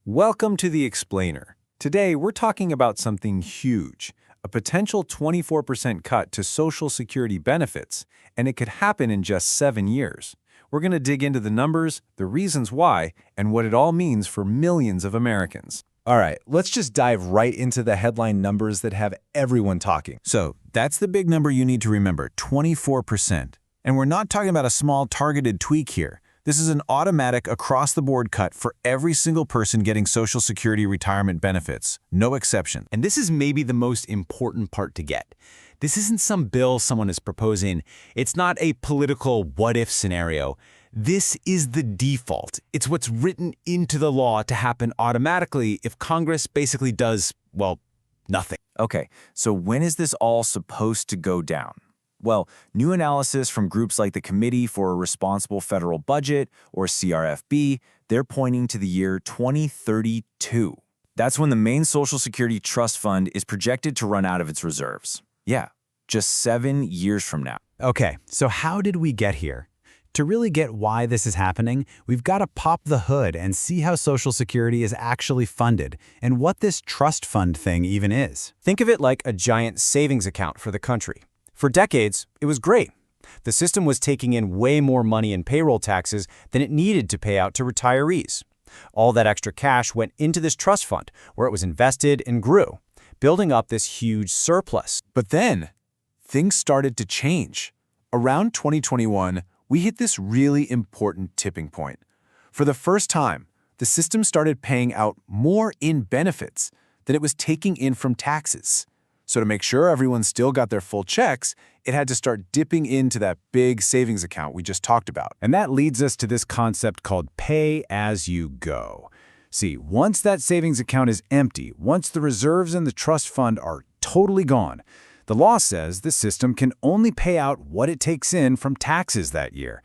Welcome to The Explainer. Today, we're talking about something huge, a potential 24% cut to Social Security benefits, and it could happen in just 7 years. We're going to dig into the numbers, the reasons why, and what it all means for millions of Americans. All right, let's just dive right into the headline numbers that have everyone talking. So, that's the big number you need to remember, 24%. And we're not talking about a small targeted tweak here. This is an automatic across-the-board cut for every single person getting Social Security retirement benefits, no exception. And this is maybe the most important part to get. This isn't some bill someone is proposing. It's not a political what-if scenario. This is the default. It's what's written into the law to happen automatically if Congress basically does, well, nothing. Okay, so when is this all supposed to go down? Well, new analysis from groups like the Committee for a Responsible Federal Budget, or CRFB, they're pointing to the year 2032. That's when the main Social Security Trust Fund is projected to run out of its reserves. Yeah, just 7 years from now. Okay, so how did we get here? To really get why this is happening, we've got to pop the hood and see how Social Security is actually funded and what this trust fund thing even is. Think of it like a giant savings account for the country. For decades, it was great. The system was taking in way more money in payroll taxes than it needed to pay out to retirees. All that extra cash went into this trust fund, where it was invested and grew, building up this huge surplus. But then, things started to change. Around 2021, we hit this really important tipping point. For the first time, the system started paying out more in benefits than it was taking in from taxes. So to make sure everyone still got their full checks, it had to start dipping into that big savings account we just talked about. And that leads us to this concept called pay as you go. See, once that savings account is empty, once the reserves in the trust fund are totally gone, the law says the system can only pay out what it takes in from taxes that year.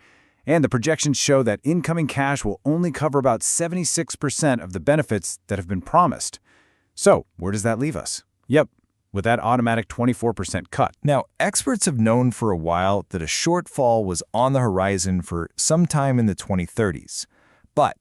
And the projections show that incoming cash will only cover about 76% of the benefits that have been promised. So, where does that leave us? Yep, with that automatic 24% cut. Now, experts have known for a while that a shortfall was on the horizon for some time in the 2030s. But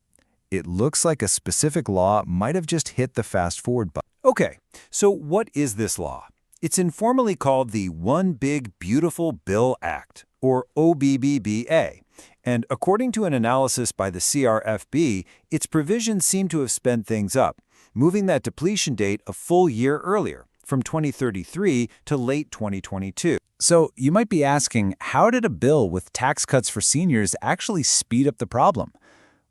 it looks like a specific law might have just hit the fast-forward button. Okay, so what is this law? It's informally called the One Big Beautiful Bill Act, or OBBBA. And according to an analysis by the CRFB, its provisions seem to have sped things up, moving that depletion date a full year earlier, from 2033 to late 2022. So you might be asking, how did a bill with tax cuts for seniors actually speed up the problem?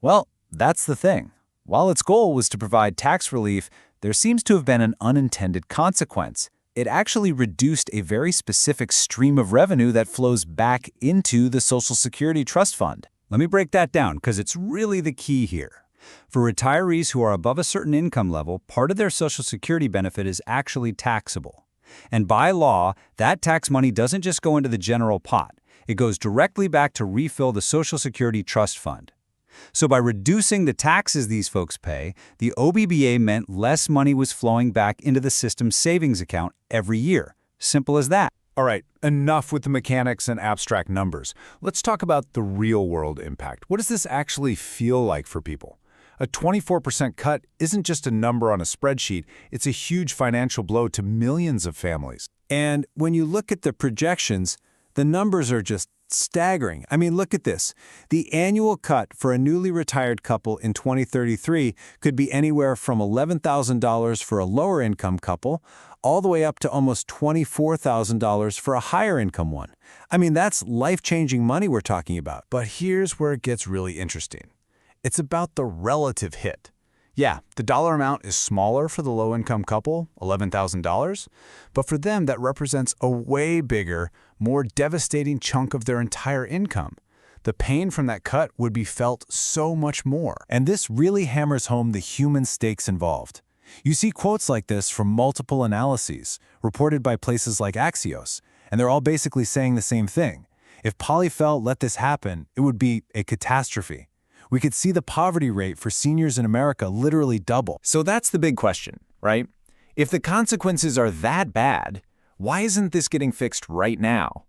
Well, that's the thing. While its goal was to provide tax relief, there seems to have been an unintended consequence. It actually reduced a very specific stream of revenue that flows back into the Social Security Trust Fund. Let me break that down because it's really the key here. For retirees who are above a certain income level, part of their Social Security benefit is actually taxable. And by law, that tax money doesn't just go into the general pot. It goes directly back to refill the Social Security Trust Fund. So by reducing the taxes these folks pay, the OBBBA meant less money was flowing back into the system's savings account every year. Simple as that. All right, enough with the mechanics and abstract numbers. Let's talk about the real-world impact. What does this actually feel like for people? A 24% cut isn't just a number on a spreadsheet, it's a huge financial blow to millions of families. And when you look at the projections, the numbers are just staggering. I mean, look at this. The annual cut for a newly retired couple in 2033 could be anywhere from $11,000 for a lower-income couple, all the way up to almost $24,000 for a higher-income one. I mean, that's life-changing money we're talking about. But here's where it gets really interesting. It's about the relative hit. Yeah, the dollar amount is smaller for the low-income couple, $11,000, but for them that represents a way bigger, more devastating chunk of their entire income. The pain from that cut would be felt so much more. And this really hammers home the human stakes involved. You see quotes like this from multiple analyses, reported by places like Axios, and they're all basically saying the same thing. If Polyfel let this happen, it would be a catastrophe. We could see the poverty rate for seniors in America literally double. So that's the big question, right? If the consequences are that bad, why isn't this getting fixed right now?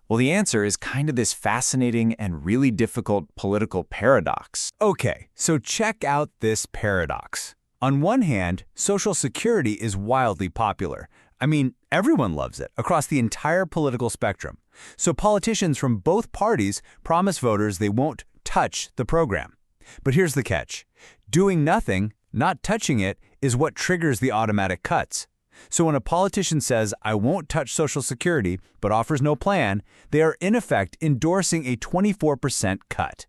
Well, the answer is kind of this fascinating and really difficult political paradox. Okay, so check out this paradox. On one hand, Social Security is wildly popular. I mean, everyone loves it across the entire political spectrum. So politicians from both parties promise voters they won't touch the program. But here's the catch. Doing nothing, not touching it, is what triggers the automatic cuts. So when a politician says, I won't touch Social Security, but offers no plan, they are in effect endorsing a 24% cut.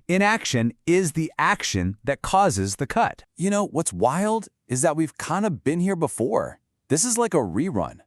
Inaction is the action that causes the cut. You know, what's wild is that we've kind of been here before. This is like a rerun.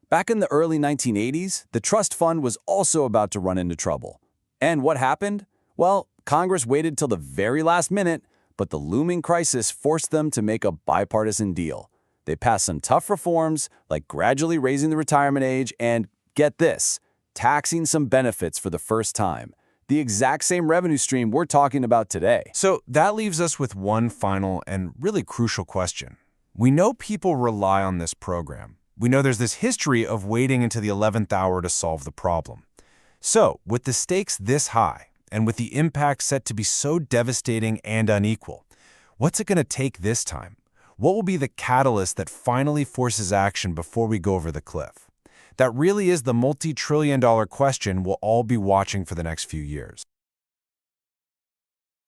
Back in the early 1980s, the trust fund was also about to run into trouble. And what happened? Well, Congress waited till the very last minute, but the looming crisis forced them to make a bipartisan deal. They passed some tough reforms, like gradually raising the retirement age and, get this, taxing some benefits for the first time. The exact same revenue stream we're talking about today. So that leaves us with one final and really crucial question. We know people rely on this program. We know there's this history of waiting until the 11th hour to solve the problem. So, with the stakes this high, and with the impact set to be so devastating and unequal, what's it going to take this time? What will be the catalyst that finally forces action before we go over the cliff? That really is the multi-trillion-dollar question we'll all be watching for the next few years.